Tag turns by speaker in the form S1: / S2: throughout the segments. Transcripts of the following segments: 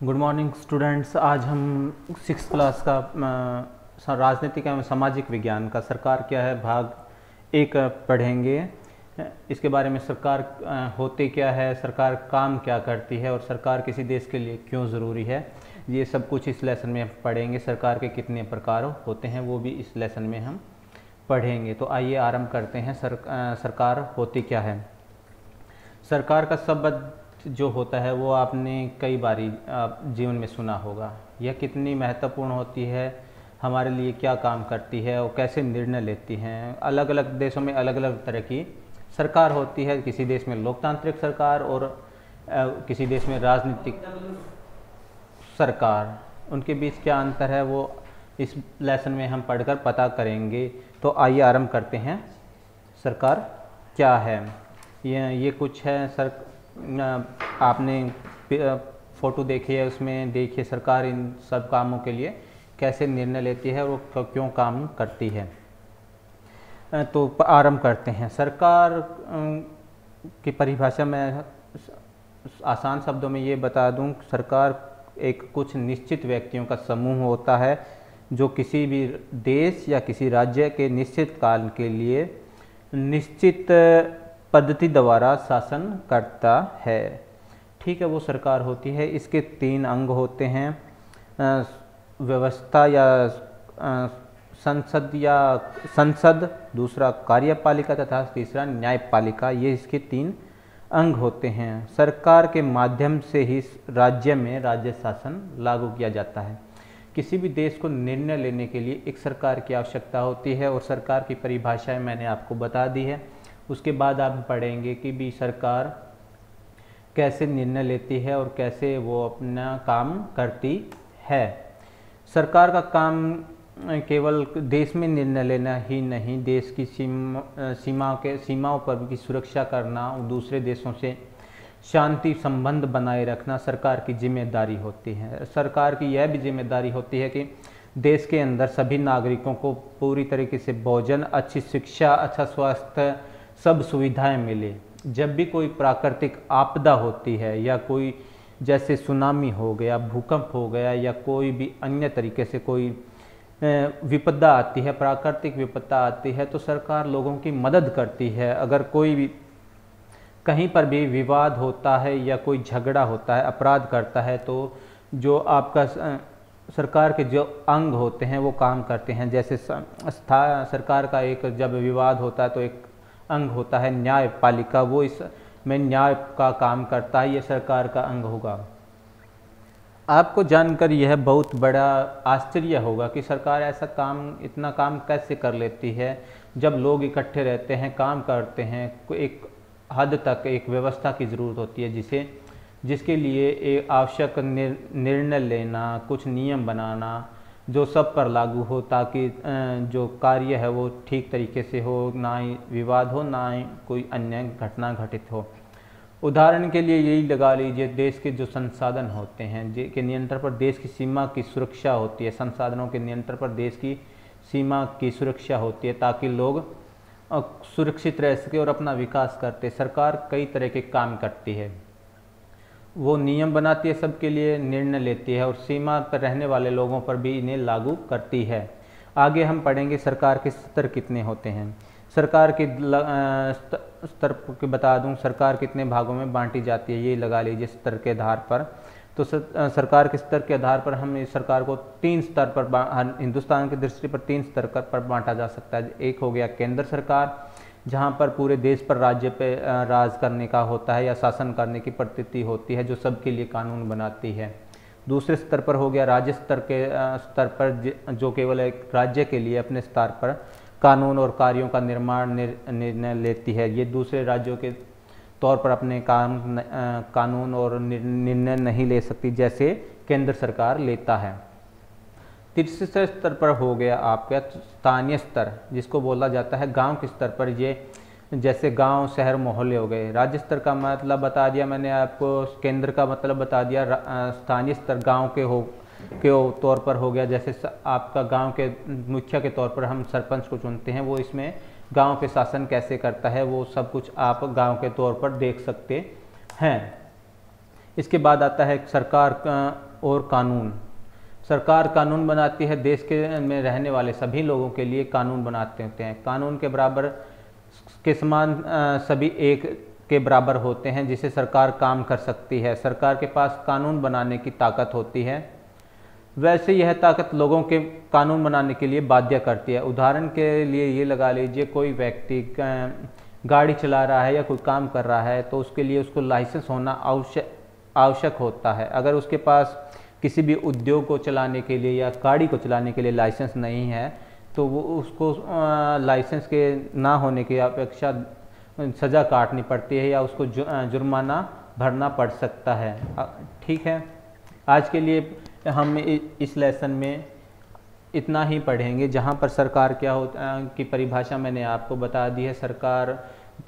S1: Good morning students. आज हम six class का राजनीतिक एवं सामाजिक विज्ञान का सरकार क्या है भाग एक पढ़ेंगे। इसके बारे में सरकार होते क्या है, सरकार काम क्या करती है और सरकार किसी देश के लिए क्यों ज़रूरी है, ये सब कुछ इस लेसन में पढ़ेंगे। सरकार के कितने प्रकार होते हैं वो भी इस लेसन में हम पढ़ेंगे। तो आइए आरंभ करते हैं। सरकार होती क्या है। सरकार का शब्द जो होता है वो आपने कई बारी जीवन में सुना होगा। यह कितनी महत्वपूर्ण होती है, हमारे लिए क्या काम करती है और कैसे निर्णय लेती हैं। अलग अलग देशों में अलग अलग तरह की सरकार होती है। किसी देश में लोकतांत्रिक सरकार और किसी देश में राजनीतिक सरकार, उनके बीच क्या अंतर है वो इस लेसन में हम पढ़कर पता करेंगे। तो आइए आरंभ करते हैं। सरकार क्या है, ये कुछ है। आपने फ़ोटो देखी है, उसमें देखिए सरकार इन सब कामों के लिए कैसे निर्णय लेती है और वो क्यों काम करती है। तो आरंभ करते हैं। सरकार की परिभाषा में आसान शब्दों में ये बता दूं, सरकार एक कुछ निश्चित व्यक्तियों का समूह होता है जो किसी भी देश या किसी राज्य के निश्चित काल के लिए निश्चित पद्धति द्वारा शासन करता है। ठीक है, वो सरकार होती है। इसके तीन अंग होते हैं, व्यवस्था या संसद, दूसरा कार्यपालिका तथा तीसरा न्यायपालिका। ये इसके तीन अंग होते हैं। सरकार के माध्यम से ही राज्य में राज्य शासन लागू किया जाता है। किसी भी देश को निर्णय लेने के लिए एक सरकार की आवश्यकता होती है और सरकार की परिभाषाएं मैंने आपको बता दी है। उसके बाद आप पढ़ेंगे कि भी सरकार कैसे निर्णय लेती है और कैसे वो अपना काम करती है। सरकार का काम केवल देश में निर्णय लेना ही नहीं, देश की सीमाओं पर की सुरक्षा करना और दूसरे देशों से शांति संबंध बनाए रखना सरकार की जिम्मेदारी होती है। सरकार की यह भी जिम्मेदारी होती है कि देश के अंदर सभी नागरिकों को पूरी तरीके से भोजन, अच्छी शिक्षा, अच्छा स्वास्थ्य, सब सुविधाएं मिले। जब भी कोई प्राकृतिक आपदा होती है या कोई जैसे सुनामी हो गया, भूकंप हो गया या कोई भी अन्य तरीके से कोई विपदा आती है, प्राकृतिक विपदा आती है, तो सरकार लोगों की मदद करती है। अगर कोई भी कहीं पर भी विवाद होता है या कोई झगड़ा होता है, अपराध करता है, तो जो आपका सरकार के जो अंग होते हैं वो काम करते हैं। जैसे सरकार का एक जब विवाद होता है तो एक अंग होता है न्यायपालिका, वो इसमें न्याय का काम करता है। ये सरकार का अंग होगा। आपको जानकर यह बहुत बड़ा आश्चर्य होगा कि सरकार ऐसा काम, इतना काम कैसे कर लेती है। जब लोग इकट्ठे रहते हैं, काम करते हैं, एक हद तक एक व्यवस्था की ज़रूरत होती है जिसके लिए एक आवश्यक निर्णय लेना, कुछ नियम बनाना जो सब पर लागू हो, ताकि जो कार्य है वो ठीक तरीके से हो, ना ही विवाद हो, ना ही कोई अन्य घटना घटित हो। उदाहरण के लिए यही लगा लीजिए, देश के जो संसाधन होते हैं के नियंत्रण पर देश की सीमा की सुरक्षा होती है। संसाधनों के नियंत्रण पर देश की सीमा की सुरक्षा होती है ताकि लोग सुरक्षित रह सके और अपना विकास करते। सरकार कई तरह के काम करती है, वो नियम बनाती है, सबके लिए निर्णय लेती है और सीमा पर रहने वाले लोगों पर भी इन्हें लागू करती है। आगे हम पढ़ेंगे सरकार के स्तर कितने होते हैं। सरकार के स्तर के बता दूं, सरकार कितने भागों में बांटी जाती है, ये लगा लीजिए स्तर के आधार पर। तो सरकार के स्तर के आधार पर हम इस सरकार को तीन स्तर पर, हिंदुस्तान की दृष्टि पर तीन स्तर पर बांटा जा सकता है। एक हो गया केंद्र सरकार, जहाँ पर पूरे देश पर राज्य पे राज करने का होता है या शासन करने की प्रतीति होती है, जो सबके लिए कानून बनाती है। दूसरे स्तर पर हो गया राज्य स्तर पर, जो केवल एक राज्य के लिए अपने स्तर पर कानून और कार्यों का निर्णय लेती है। ये दूसरे राज्यों के तौर पर अपने कानून और निर्णय नहीं ले सकती, जैसे केंद्र सरकार लेता है। तीसरे स्तर पर हो गया आपका स्थानीय स्तर, जिसको बोला जाता है गांव के स्तर पर। ये जैसे गांव, शहर, मोहल्ले हो गए। राज्य स्तर का मतलब बता दिया मैंने आपको, केंद्र का मतलब बता दिया। स्थानीय स्तर गांव के तौर पर हो गया। जैसे आपका गांव के मुखिया के तौर पर हम सरपंच को चुनते हैं, वो इसमें गांव के शासन कैसे करता है वो सब कुछ आप गांव के तौर पर देख सकते हैं। इसके बाद आता है सरकार और कानून। सरकार कानून बनाती है, देश के में रहने वाले सभी लोगों के लिए कानून बनाते होते हैं। कानून के बराबर के समान सभी एक के बराबर होते हैं, जिसे सरकार काम कर सकती है। सरकार के पास कानून बनाने की ताकत होती है, वैसे यह ताकत लोगों के कानून बनाने के लिए बाध्य करती है। उदाहरण के लिए ये लगा लीजिए, कोई व्यक्ति गाड़ी चला रहा है या कोई काम कर रहा है तो उसके लिए उसको लाइसेंस होना आवश्यक होता है। अगर उसके पास किसी भी उद्योग को चलाने के लिए या गाड़ी को चलाने के लिए लाइसेंस नहीं है तो वो उसको लाइसेंस के ना होने की अपेक्षा सज़ा काटनी पड़ती है या उसको जुर्माना भरना पड़ सकता है। ठीक है, आज के लिए हम इस लेसन में इतना ही पढ़ेंगे, जहाँ पर सरकार क्या होता की परिभाषा मैंने आपको बता दी है। सरकार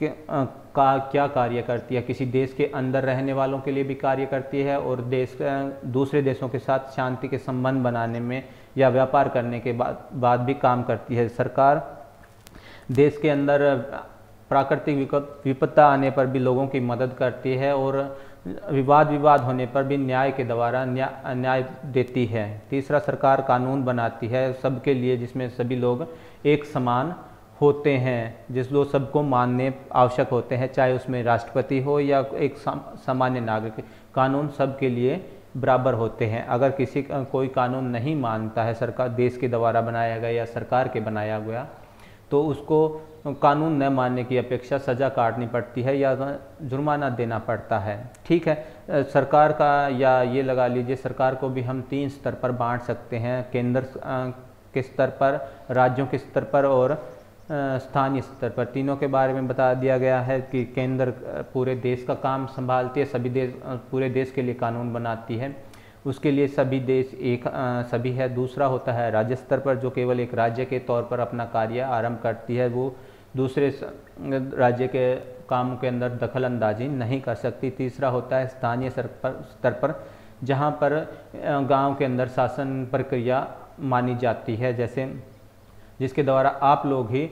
S1: का क्या कार्य करती है, किसी देश के अंदर रहने वालों के लिए भी कार्य करती है और दूसरे देशों के साथ शांति के संबंध बनाने में या व्यापार करने के बाद भी काम करती है। सरकार देश के अंदर प्राकृतिक विपत्ता आने पर भी लोगों की मदद करती है और विवाद होने पर भी न्याय के द्वारा न्याय देती है। तीसरा, सरकार कानून बनाती है सबके लिए, जिसमें सभी लोग एक समान होते हैं, जिस लोग सबको मानने आवश्यक होते हैं, चाहे उसमें राष्ट्रपति हो या एक सामान्य नागरिक। कानून सबके लिए बराबर होते हैं। अगर कोई कानून नहीं मानता है सरकार देश के द्वारा बनाया गया या सरकार के बनाया गया, तो उसको कानून न मानने की अपेक्षा सज़ा काटनी पड़ती है या जुर्माना देना पड़ता है। ठीक है, सरकार का या ये लगा लीजिए सरकार को भी हम 3 स्तर पर बांट सकते हैं, केंद्र के स्तर पर, राज्यों के स्तर पर और स्थानीय स्तर पर। तीनों के बारे में बता दिया गया है कि केंद्र पूरे देश का काम संभालती है, पूरे देश के लिए कानून बनाती है, उसके लिए सभी देश सभी है। दूसरा होता है राज्य स्तर पर, जो केवल एक राज्य के तौर पर अपना कार्य आरंभ करती है, वो दूसरे राज्य के काम के अंदर दखल अंदाजी नहीं कर सकती। तीसरा होता है स्थानीय स्तर पर, जहाँ पर गांव के अंदर शासन प्रक्रिया मानी जाती है, जैसे जिसके द्वारा आप लोग ही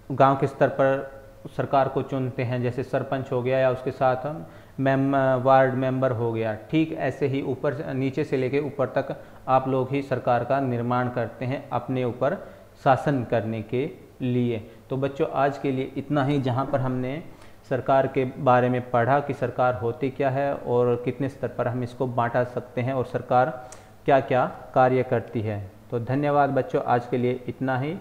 S1: गांव के स्तर पर सरकार को चुनते हैं, जैसे सरपंच हो गया या उसके साथ वार्ड मेंबर हो गया। ठीक ऐसे ही नीचे से लेकर ऊपर तक आप लोग ही सरकार का निर्माण करते हैं अपने ऊपर शासन करने के लिए। तो बच्चों, आज के लिए इतना ही, जहां पर हमने सरकार के बारे में पढ़ा कि सरकार होती क्या है और कितने स्तर पर हम इसको बांटा सकते हैं और सरकार क्या क्या कार्य करती है। तो धन्यवाद बच्चों, आज के लिए इतना ही।